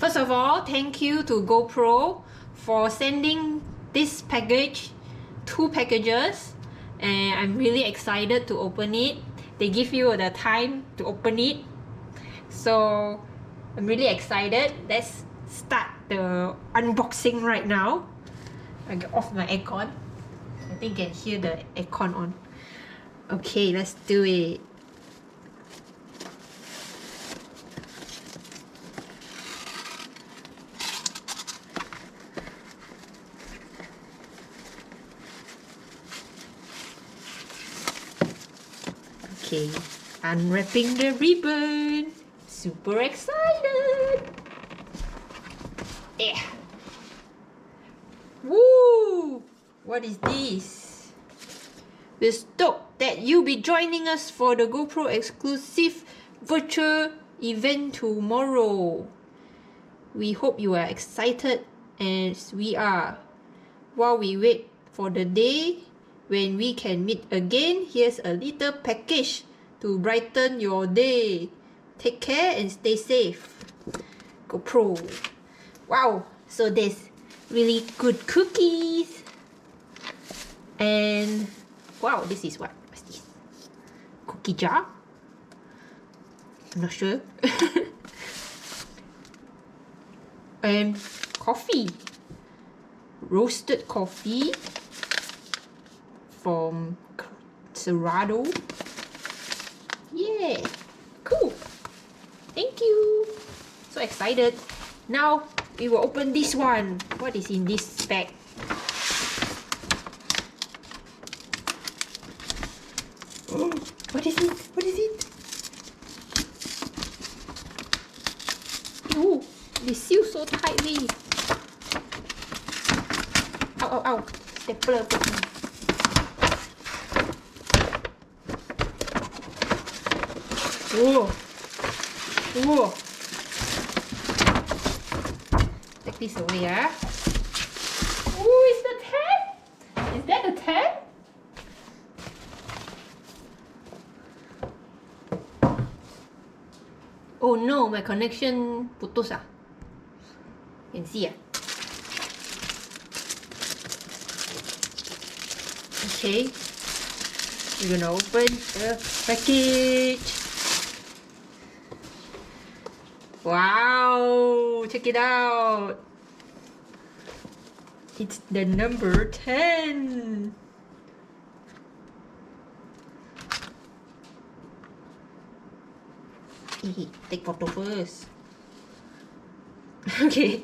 First of all, thank you to GoPro for sending this package, 2 packages, and I'm really excited to open it. They give you the time to open it, so I'm really excited. Let's start the unboxing right now. I get off my aircon. I think you can hear the aircon on. Okay, let's do it. Okay, unwrapping the ribbon. Super excited. Yeah. Woo! What is this? We're stoked that you'll be joining us for the GoPro exclusive virtual event tomorrow. We hope you are excited as we are. While we wait for the day when we can meet again, here's a little package to brighten your day. Take care and stay safe. GoPro. Wow, so there's really good cookies. And wow, this is what's this? Cookie jar? I'm not sure. And coffee. Roasted coffee from Cerrado. Yeah, cool. Thank you. So excited. Now we will open this one. What is in this bag? What is it? What is it? Ew, they seal so tightly. Ow, ow, ow. Stapler. Whoa. Whoa. Take this away, ah. Ooh, is the tag? Is that the tag? Oh no, my connection putus ah. You can see ah. Okay, we're gonna open the package. Wow, check it out. It's the number 10. Take photo first. Okay,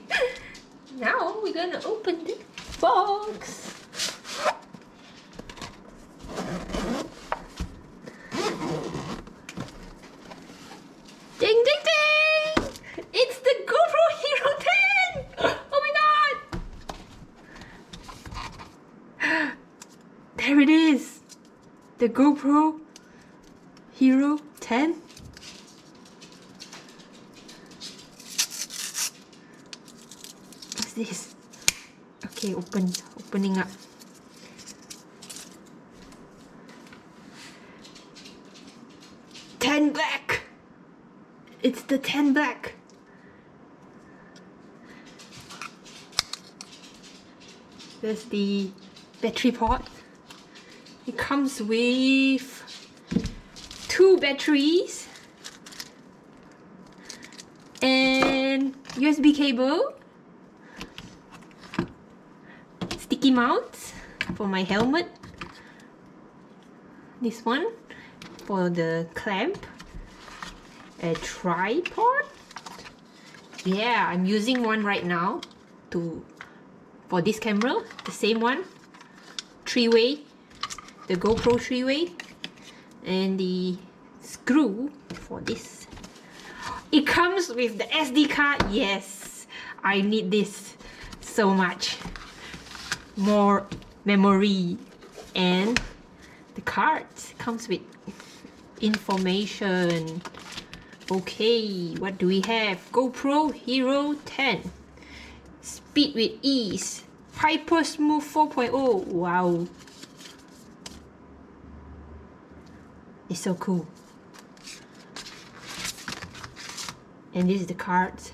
now we're gonna open the box. Ding ding ding! It's the GoPro Hero 10! Oh my god! There it is! The GoPro Hero 10. What's this? Okay, opening up. Black! It's the 10 black. There's the battery port. It comes with 2 batteries and USB cable, sticky mounts for my helmet, this one for the clamp, a tripod. Yeah, I'm using one right now for this camera, the same one, 3-way, the GoPro 3-way, and the screw for this. It comes with the SD card. Yes, I need this so much. More memory. And the card comes with information. Okay, what do we have? GoPro Hero 10. Speed with ease. Hyper Smooth 4.0. Wow. It's so cool. And this is the cards.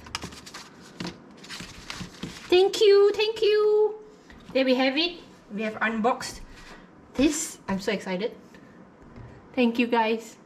Thank you, thank you. There we have it. We have unboxed this. I'm so excited. Thank you guys.